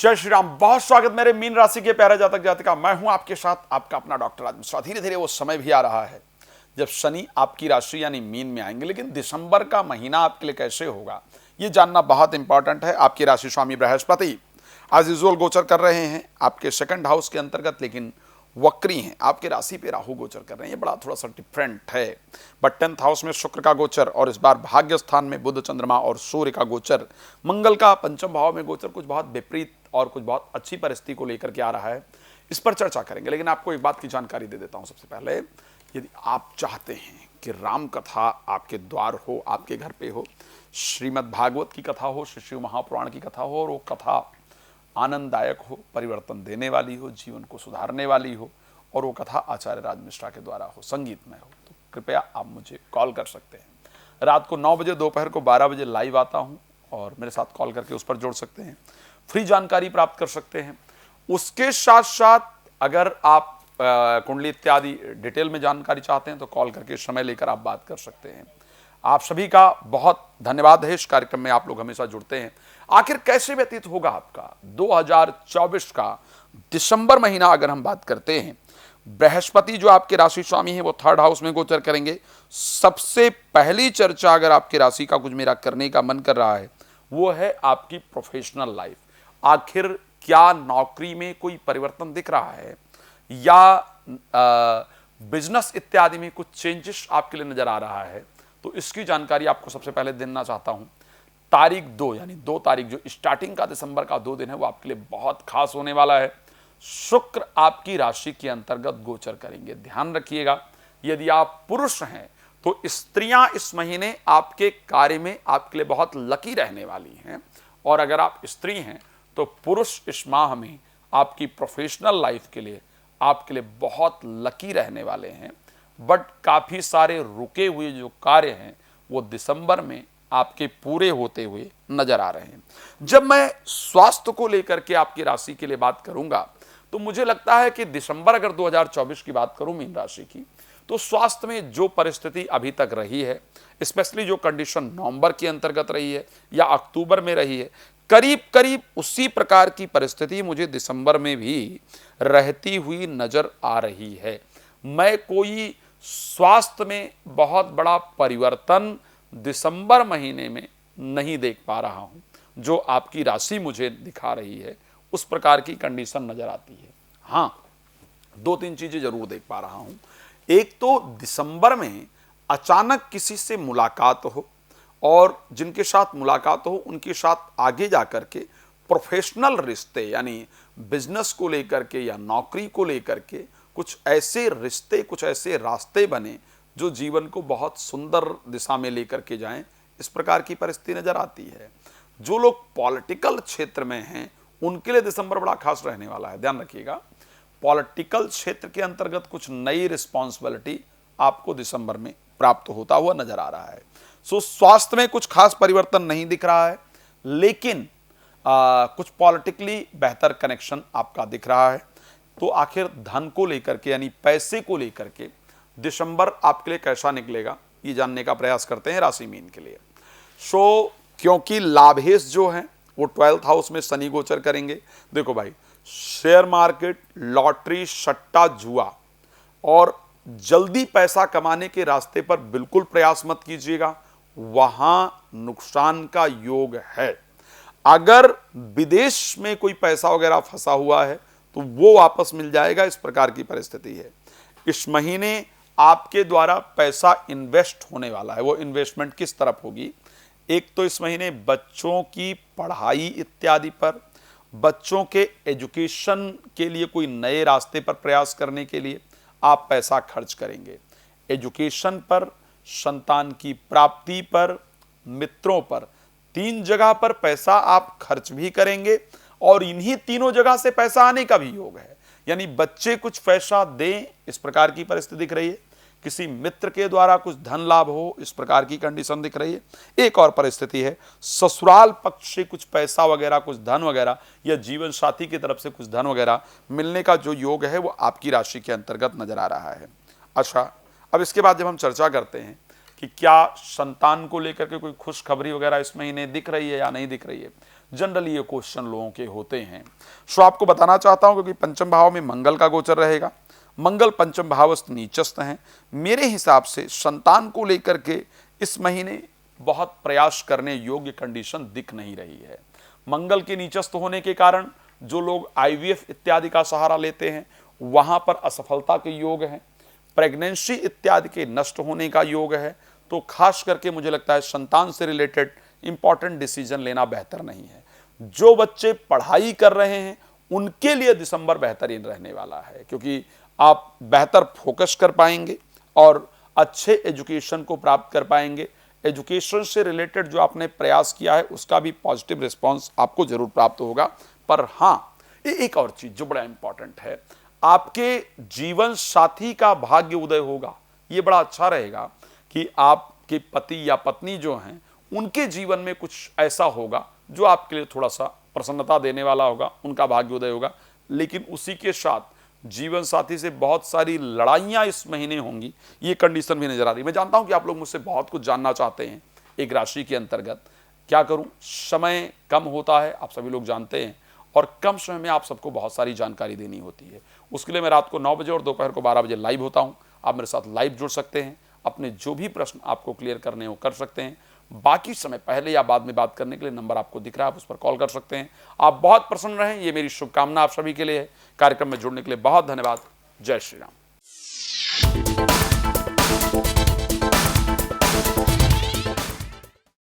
जय श्री राम। बहुत स्वागत मेरे मीन राशि के प्यारे जातक जातिका। मैं हूं आपके साथ आपका अपना डॉक्टर राज मिश्रा। धीरे धीरे वो समय भी आ रहा है जब शनि आपकी राशि यानी मीन में आएंगे, लेकिन दिसंबर का महीना आपके लिए कैसे होगा ये जानना बहुत इंपॉर्टेंट है। आपकी राशि स्वामी बृहस्पति आज यूजुअल गोचर कर रहे हैं आपके सेकंड हाउस के अंतर्गत, लेकिन वक्री हैं। आपके राशि पे राहु गोचर कर रहे हैं, ये बड़ा थोड़ा सा डिफरेंट है। बट 10th हाउस में शुक्र का गोचर और इस बार भाग्य स्थान में बुध चंद्रमा और सूर्य का गोचर, मंगल का पंचम भाव में गोचर कुछ बहुत विपरीत और कुछ बहुत अच्छी परिस्थिति को लेकर के आ रहा है। इस पर चर्चा करेंगे, लेकिन आपको एक बात की जानकारी दे देता हूं। सबसे पहले, यदि आप चाहते हैं कि राम कथा आपके द्वार हो, आपके घर पे हो, श्रीमद् भागवत की कथा हो, श्री शिव महापुराण की कथा हो और वो कथा आनंददायक हो, परिवर्तन देने वाली हो, जीवन को सुधारने वाली हो और वो कथा आचार्य राज मिश्रा के द्वारा हो, संगीतमय हो, तो कृपया आप मुझे कॉल कर सकते हैं। रात को 9 बजे, दोपहर को 12 बजे लाइव आता हूं और मेरे साथ कॉल करके उस पर जोड़ सकते हैं, फ्री जानकारी प्राप्त कर सकते हैं। उसके साथ साथ अगर आप कुंडली इत्यादि डिटेल में जानकारी चाहते हैं तो कॉल करके समय लेकर आप बात कर सकते हैं। आप सभी का बहुत धन्यवाद है। इस कार्यक्रम में आप लोग हमेशा जुड़ते हैं। आखिर कैसे व्यतीत होगा आपका 2024 का दिसंबर महीना? अगर हम बात करते हैं, बृहस्पति जो आपके राशि स्वामी है वो 3rd हाउस में गोचर करेंगे। सबसे पहली चर्चा अगर आपके राशि का कुछ मेरा करने का मन कर रहा है वो है आपकी प्रोफेशनल लाइफ। आखिर क्या नौकरी में कोई परिवर्तन दिख रहा है या बिजनेस इत्यादि में कुछ चेंजेस आपके लिए नजर आ रहा है? तो इसकी जानकारी आपको सबसे पहले देना चाहता हूं। तारीख 2 यानी 2 तारीख जो स्टार्टिंग का दिसंबर का 2 दिन है वो आपके लिए बहुत खास होने वाला है। शुक्र आपकी राशि के अंतर्गत गोचर करेंगे। ध्यान रखिएगा, यदि आप पुरुष हैं तो स्त्रियां इस महीने आपके कार्य में आपके लिए बहुत लकी रहने वाली हैं, और अगर आप स्त्री हैं तो पुरुष इस माह में आपकी प्रोफेशनल लाइफ के लिए आपके लिए बहुत लकी रहने वाले हैं। बट काफ़ी सारे रुके हुए जो कार्य हैं वो दिसंबर में आपके पूरे होते हुए नजर आ रहे हैं। जब मैं स्वास्थ्य को लेकर के आपकी राशि के लिए बात करूंगा तो मुझे लगता है कि दिसंबर अगर 2024 की बात करूं मीन राशि की, तो स्वास्थ्य में जो परिस्थिति अभी तक रही है, स्पेशली जो कंडीशन नवंबर के अंतर्गत रही है या अक्टूबर में रही है, करीब करीब उसी प्रकार की परिस्थिति मुझे दिसंबर में भी रहती हुई नजर आ रही है। मैं कोई स्वास्थ्य में बहुत बड़ा परिवर्तन दिसंबर महीने में नहीं देख पा रहा हूं। जो आपकी राशि मुझे दिखा रही है उस प्रकार की कंडीशन नजर आती है। हां, 2-3 चीजें जरूर देख पा रहा हूं। एक तो दिसंबर में अचानक किसी से मुलाकात हो और जिनके साथ मुलाकात हो उनके साथ आगे जाकर के प्रोफेशनल रिश्ते यानी बिजनेस को लेकर के या नौकरी को लेकर के कुछ ऐसे रिश्ते, कुछ ऐसे रास्ते बने जो जीवन को बहुत सुंदर दिशा में लेकर के जाएं, इस प्रकार की परिस्थिति नजर आती है। जो लोग पॉलिटिकल क्षेत्र में हैं उनके लिए दिसंबर बड़ा खास रहने वाला है। ध्यान रखिएगा, पॉलिटिकल क्षेत्र के अंतर्गत कुछ नई रिस्पॉन्सिबिलिटी आपको दिसंबर में प्राप्त होता हुआ नजर आ रहा है। सो स्वास्थ्य में कुछ खास परिवर्तन नहीं दिख रहा है, लेकिन कुछ पॉलिटिकली बेहतर कनेक्शन आपका दिख रहा है। तो आखिर धन को लेकर के यानी पैसे को लेकर के दिसंबर आपके लिए कैसा निकलेगा ये जानने का प्रयास करते हैं राशि मीन के लिए। सो क्योंकि लाभेश जो है वो 12th हाउस में शनि गोचर करेंगे। देखो भाई, शेयर मार्केट, लॉटरी, सट्टा, जुआ और जल्दी पैसा कमाने के रास्ते पर बिल्कुल प्रयास मत कीजिएगा, वहां नुकसान का योग है। अगर विदेश में कोई पैसा वगैरह फंसा हुआ है तो वो वापस मिल जाएगा, इस प्रकार की परिस्थिति है। इस महीने आपके द्वारा पैसा इन्वेस्ट होने वाला है। वो इन्वेस्टमेंट किस तरफ होगी? एक तो इस महीने बच्चों की पढ़ाई इत्यादि पर, बच्चों के एजुकेशन के लिए कोई नए रास्ते पर प्रयास करने के लिए आप पैसा खर्च करेंगे। एजुकेशन पर, संतान की प्राप्ति पर, मित्रों पर, 3 जगह पर पैसा आप खर्च भी करेंगे और इन्हीं तीनों जगह से पैसा आने का भी योग है। यानी बच्चे कुछ पैसा दें, इस प्रकार की परिस्थिति दिख रही है। किसी मित्र के द्वारा कुछ धन लाभ हो, इस प्रकार की कंडीशन दिख रही है। एक और परिस्थिति है, ससुराल पक्ष से कुछ पैसा वगैरह, कुछ धन वगैरह या जीवन साथी की तरफ से कुछ धन वगैरह मिलने का जो योग है वो आपकी राशि के अंतर्गत नजर आ रहा है। अच्छा, अब इसके बाद जब हम चर्चा करते हैं कि क्या संतान को लेकर के कोई खुशखबरी वगैरह इस महीने दिख रही है या नहीं दिख रही है, जनरली ये क्वेश्चन लोगों के होते हैं। सो आपको बताना चाहता हूं क्योंकि पंचम भाव में मंगल का गोचर रहेगा, मंगल पंचम भावस्थ नीचस्थ हैं। मेरे हिसाब से संतान को लेकर के इस महीने बहुत प्रयास करने योग्य कंडीशन दिख नहीं रही है। मंगल के नीचस्थ होने के कारण जो लोग आईवीएफ इत्यादि का सहारा लेते हैं वहां पर असफलता के योग हैं, प्रेगनेंसी इत्यादि के नष्ट होने का योग है। तो खास करके मुझे लगता है संतान से रिलेटेड इंपॉर्टेंट डिसीजन लेना बेहतर नहीं है। जो बच्चे पढ़ाई कर रहे हैं उनके लिए दिसंबर बेहतरीन रहने वाला है, क्योंकि आप बेहतर फोकस कर पाएंगे और अच्छे एजुकेशन को प्राप्त कर पाएंगे। एजुकेशन से रिलेटेड जो आपने प्रयास किया है उसका भी पॉजिटिव रिस्पांस आपको जरूर प्राप्त होगा। पर हाँ, एक और चीज जो बड़ा इंपॉर्टेंट है, आपके जीवन साथी का भाग्य उदय होगा। ये बड़ा अच्छा रहेगा कि आपके पति या पत्नी जो हैं उनके जीवन में कुछ ऐसा होगा जो आपके लिए थोड़ा सा प्रसन्नता देने वाला होगा, उनका भाग्य उदय होगा। लेकिन उसी के साथ जीवन साथी से बहुत सारी लड़ाइयां इस महीने होंगी, ये कंडीशन भी नजर आ रही है। मैं जानता हूं कि आप लोग मुझसे बहुत कुछ जानना चाहते हैं एक राशि के अंतर्गत। क्या करूं, समय कम होता है, आप सभी लोग जानते हैं, और कम समय में आप सबको बहुत सारी जानकारी देनी होती है। उसके लिए मैं रात को 9 बजे और दोपहर को 12 बजे लाइव होता हूं। आप मेरे साथ लाइव जुड़ सकते हैं, अपने जो भी प्रश्न आपको क्लियर करने हो कर सकते हैं। बाकी समय पहले या बाद में बात करने के लिए नंबर आपको दिख रहा है, आप उस पर कॉल कर सकते हैं। आप बहुत प्रसन्न रहें, ये मेरी शुभकामना आप सभी के लिए है। कार्यक्रम में जुड़ने के लिए बहुत धन्यवाद। जय श्री राम।